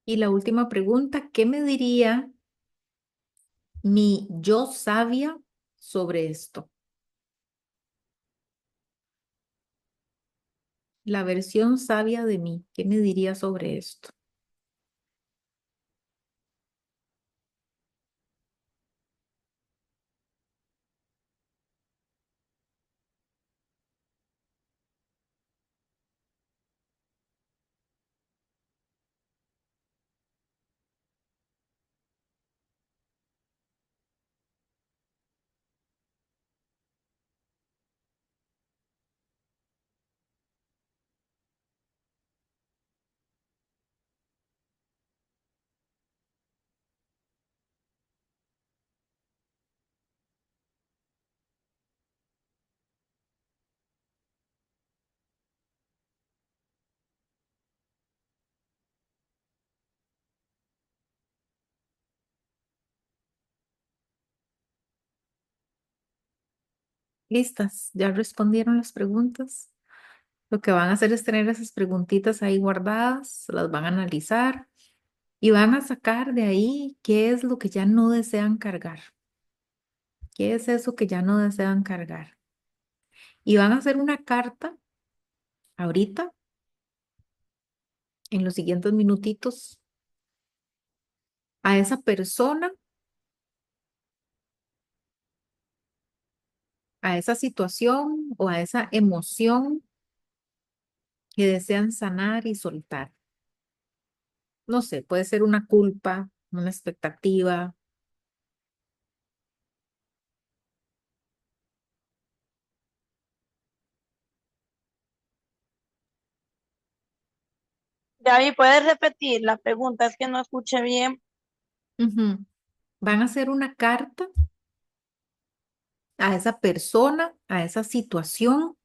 Y la última pregunta, ¿qué me diría mi yo sabia sobre esto? La versión sabia de mí, ¿qué me diría sobre esto? ¿Listas? ¿Ya respondieron las preguntas? Lo que van a hacer es tener esas preguntitas ahí guardadas, las van a analizar y van a sacar de ahí qué es lo que ya no desean cargar, qué es eso que ya no desean cargar. Y van a hacer una carta ahorita, en los siguientes minutitos, a esa persona, a esa situación o a esa emoción que desean sanar y soltar. No sé, puede ser una culpa, una expectativa. Gaby, ¿puedes repetir la pregunta? Es que no escuché bien. Ujú. Van a hacer una carta a esa persona, a esa situación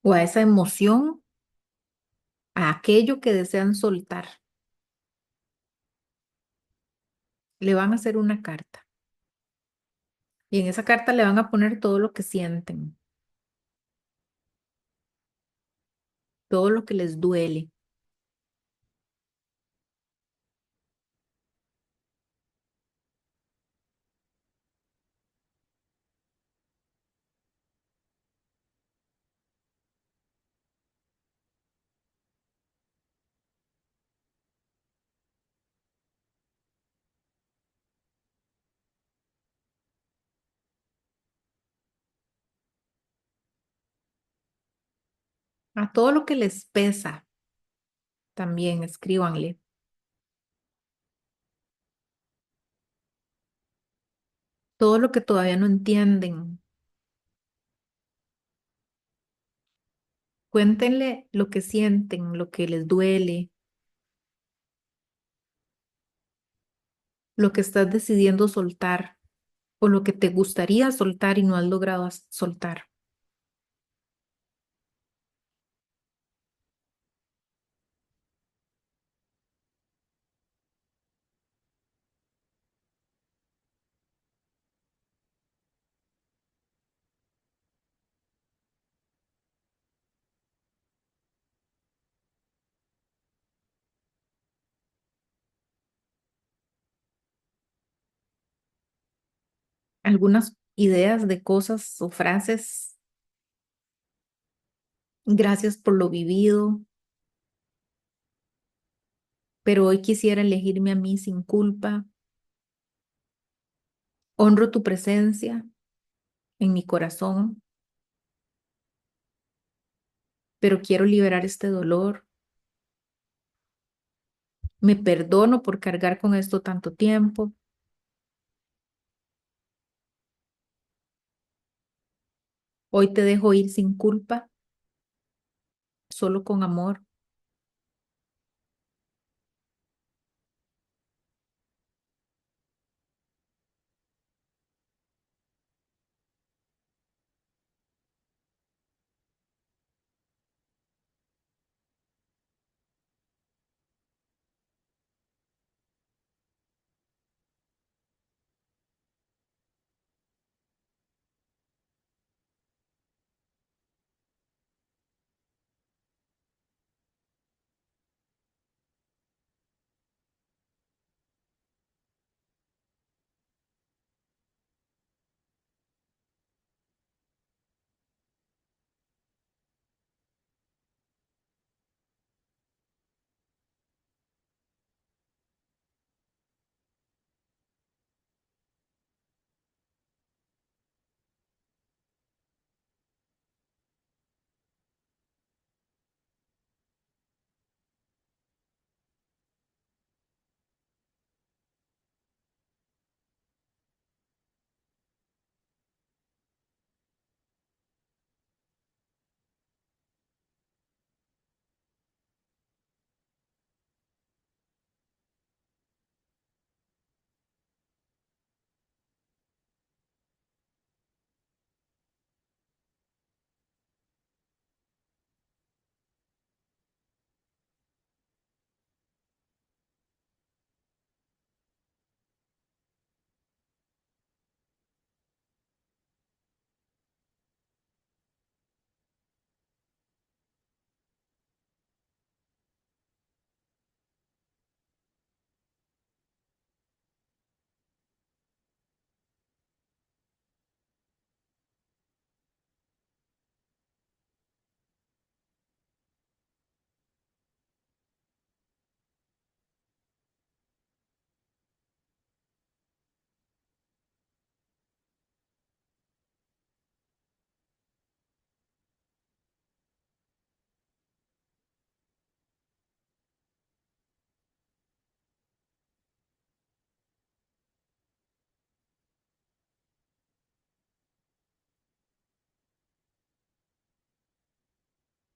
o a esa emoción, a aquello que desean soltar. Le van a hacer una carta y en esa carta le van a poner todo lo que sienten, todo lo que les duele, a todo lo que les pesa, también escríbanle, todo lo que todavía no entienden. Cuéntenle lo que sienten, lo que les duele, lo que estás decidiendo soltar o lo que te gustaría soltar y no has logrado soltar. Algunas ideas de cosas o frases. Gracias por lo vivido, pero hoy quisiera elegirme a mí sin culpa. Honro tu presencia en mi corazón, pero quiero liberar este dolor. Me perdono por cargar con esto tanto tiempo. Hoy te dejo ir sin culpa, solo con amor.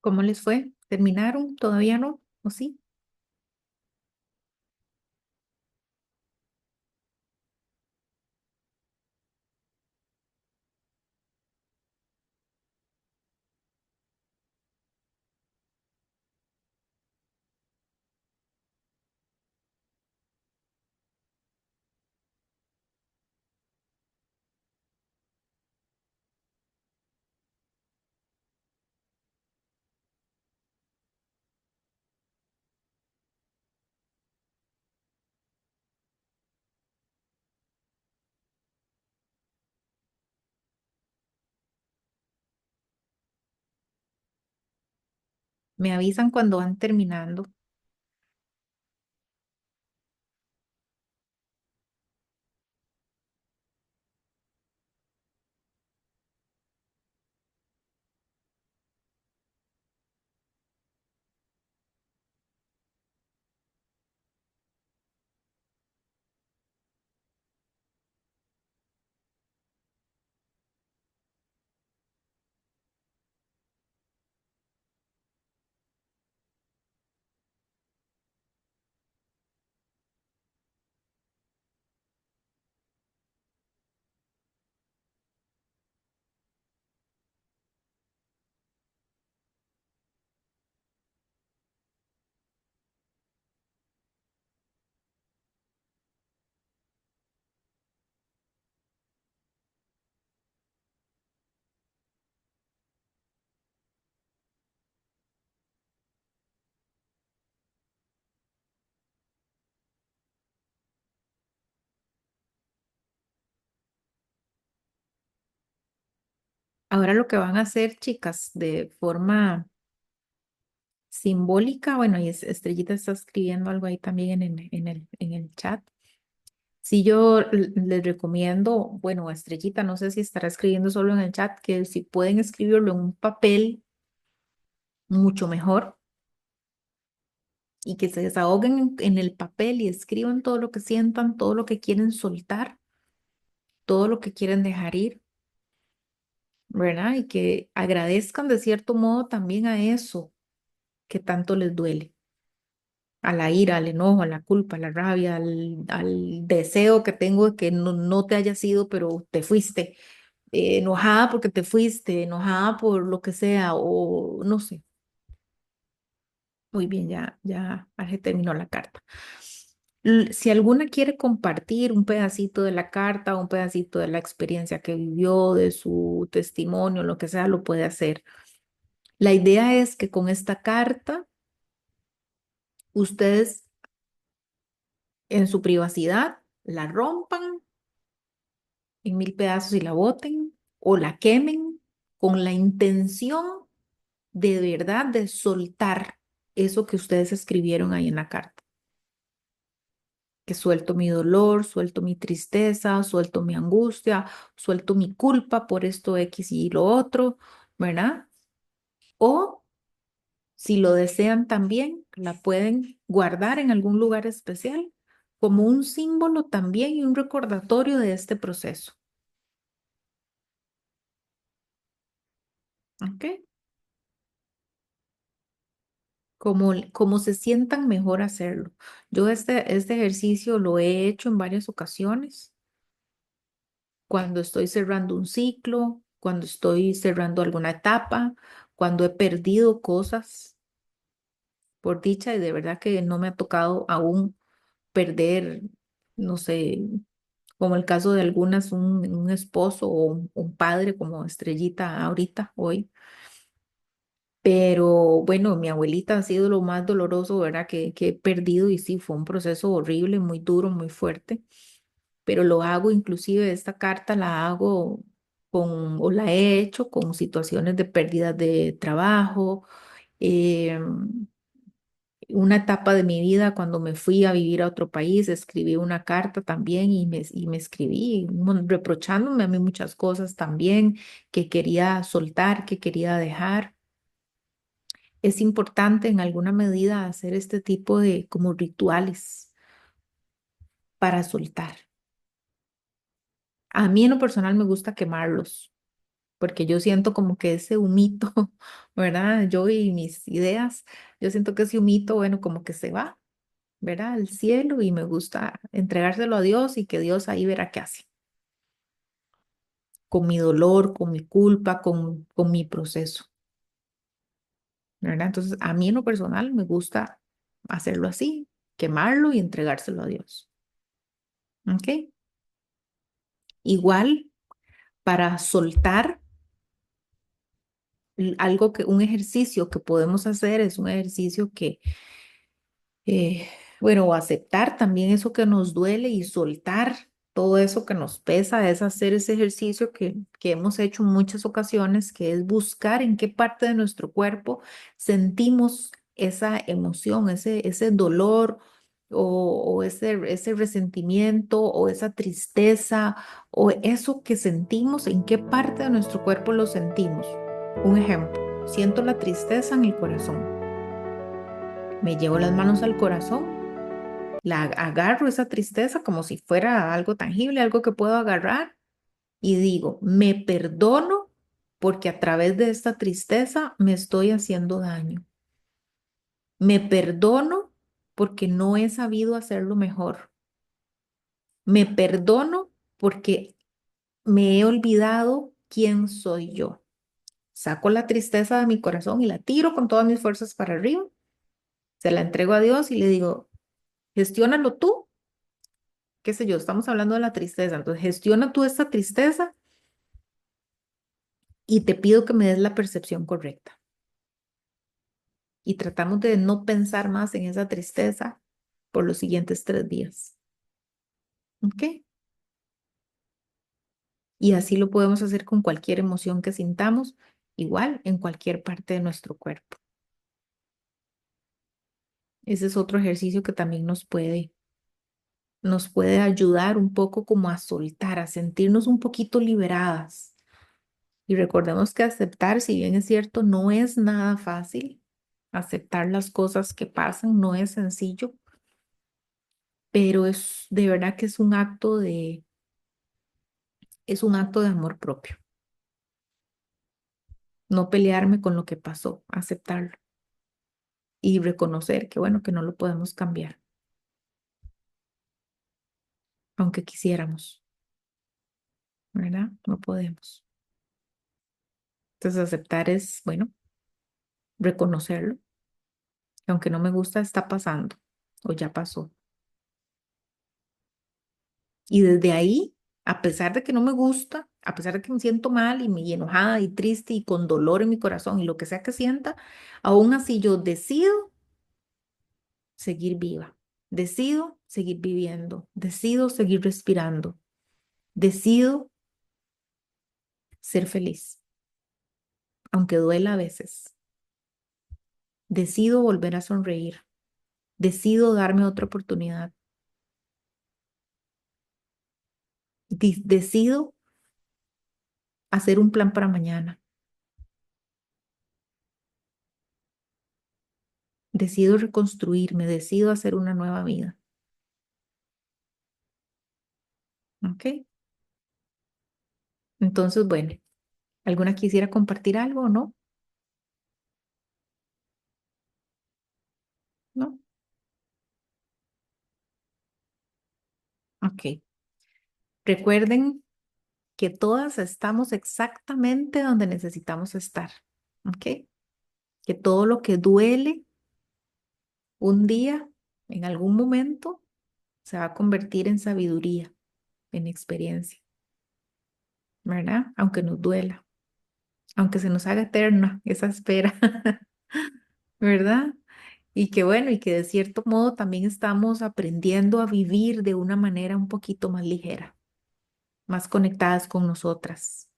¿Cómo les fue? ¿Terminaron? ¿Todavía no? ¿O sí? Me avisan cuando van terminando. Ahora lo que van a hacer, chicas, de forma simbólica, bueno, y Estrellita está escribiendo algo ahí también en el chat. Si yo les recomiendo, bueno, Estrellita, no sé si estará escribiendo solo en el chat, que si pueden escribirlo en un papel, mucho mejor, y que se desahoguen en el papel y escriban todo lo que sientan, todo lo que quieren soltar, todo lo que quieren dejar ir, ¿verdad? Y que agradezcan de cierto modo también a eso que tanto les duele, a la ira, al enojo, a la culpa, a la rabia, al deseo que tengo de que no te hayas ido, pero te fuiste, enojada porque te fuiste, enojada por lo que sea, o no sé. Muy bien, ya Arge terminó la carta. Si alguna quiere compartir un pedacito de la carta, un pedacito de la experiencia que vivió, de su testimonio, lo que sea, lo puede hacer. La idea es que con esta carta, ustedes en su privacidad la rompan en mil pedazos y la boten o la quemen con la intención de verdad de soltar eso que ustedes escribieron ahí en la carta. Que suelto mi dolor, suelto mi tristeza, suelto mi angustia, suelto mi culpa por esto X y lo otro, ¿verdad? O si lo desean también, la pueden guardar en algún lugar especial como un símbolo también y un recordatorio de este proceso. ¿Ok? Como se sientan mejor hacerlo. Yo este ejercicio lo he hecho en varias ocasiones, cuando estoy cerrando un ciclo, cuando estoy cerrando alguna etapa, cuando he perdido cosas por dicha y de verdad que no me ha tocado aún perder, no sé, como el caso de algunas, un esposo o un padre como Estrellita ahorita, hoy. Pero bueno, mi abuelita ha sido lo más doloroso, ¿verdad? Que he perdido y sí, fue un proceso horrible, muy duro, muy fuerte, pero lo hago, inclusive esta carta la hago o la he hecho con situaciones de pérdidas de trabajo, eh, una etapa de mi vida cuando me fui a vivir a otro país, escribí una carta también y me escribí reprochándome a mí muchas cosas también que quería soltar, que quería dejar. Es importante en alguna medida hacer este tipo de como rituales para soltar. A mí en lo personal me gusta quemarlos. porque yo siento como que ese humito, ¿verdad? Yo y mis ideas, yo siento que ese humito, bueno, como que se va, ¿verdad? Al cielo y me gusta entregárselo a Dios y que Dios ahí verá qué hace con mi dolor, con mi culpa, con mi proceso, ¿verdad? Entonces, a mí en lo personal me gusta hacerlo así, quemarlo y entregárselo a Dios, ¿ok? Igual para soltar, algo que, un ejercicio que podemos hacer es un ejercicio que eh, bueno, aceptar también eso que nos duele y soltar todo eso que nos pesa, es hacer ese ejercicio que hemos hecho en muchas ocasiones, que es buscar en qué parte de nuestro cuerpo sentimos esa emoción, ese dolor o ese resentimiento o esa tristeza o eso que sentimos, en qué parte de nuestro cuerpo lo sentimos. Un ejemplo, siento la tristeza en el corazón. Me llevo las manos al corazón, la agarro esa tristeza como si fuera algo tangible, algo que puedo agarrar y digo, me perdono porque a través de esta tristeza me estoy haciendo daño. Me perdono porque no he sabido hacerlo mejor. Me perdono porque me he olvidado quién soy yo. Saco la tristeza de mi corazón y la tiro con todas mis fuerzas para arriba. Se la entrego a Dios y le digo, gestiónalo tú, qué sé yo, estamos hablando de la tristeza, entonces gestiona tú esta tristeza y te pido que me des la percepción correcta. Y tratamos de no pensar más en esa tristeza por los siguientes 3 días. ¿Ok? Y así lo podemos hacer con cualquier emoción que sintamos, igual en cualquier parte de nuestro cuerpo. Ese es otro ejercicio que también nos puede ayudar un poco como a soltar, a sentirnos un poquito liberadas. Y recordemos que aceptar, si bien es cierto, no es nada fácil. Aceptar las cosas que pasan no es sencillo, pero es de verdad que es un acto de amor propio. No pelearme con lo que pasó, aceptarlo y reconocer que bueno, que no lo podemos cambiar, aunque quisiéramos, ¿verdad? No podemos. Entonces aceptar es, bueno, reconocerlo, que aunque no me gusta, está pasando o ya pasó. Y desde ahí, a pesar de que no me gusta, a pesar de que me siento mal y enojada y triste y con dolor en mi corazón y lo que sea que sienta, aún así yo decido seguir viva, decido seguir viviendo, decido seguir respirando, decido ser feliz, aunque duela a veces. Decido volver a sonreír, decido darme otra oportunidad, decido hacer un plan para mañana, decido reconstruirme, decido hacer una nueva vida. ¿Ok? Entonces, bueno, ¿alguna quisiera compartir algo o no? ¿No? Ok. Recuerden que todas estamos exactamente donde necesitamos estar. ¿Ok? Que todo lo que duele un día, en algún momento, se va a convertir en sabiduría, en experiencia, ¿verdad? Aunque nos duela, aunque se nos haga eterna esa espera, ¿verdad? Y que bueno, y que de cierto modo también estamos aprendiendo a vivir de una manera un poquito más ligera, más conectadas con nosotras.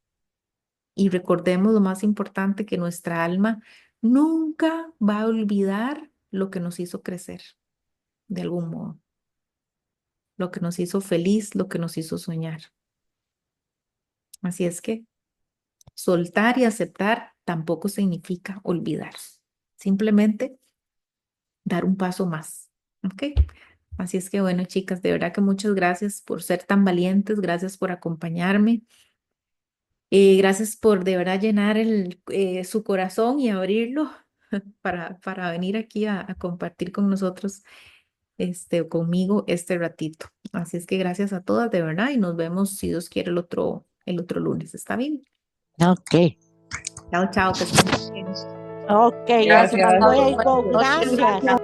Y recordemos lo más importante, que nuestra alma nunca va a olvidar lo que nos hizo crecer, de algún modo, lo que nos hizo feliz, lo que nos hizo soñar. Así es que soltar y aceptar tampoco significa olvidar, simplemente dar un paso más. ¿Ok? Así es que bueno, chicas, de verdad que muchas gracias por ser tan valientes, gracias por acompañarme. Gracias por de verdad llenar su corazón y abrirlo para venir aquí a compartir con nosotros, conmigo este ratito. Así es que gracias a todas de verdad y nos vemos si Dios quiere el otro lunes. ¿Está bien? Ok, Chao, chao, que estén muy bien. ok, hasta Gracias. luego, gracias.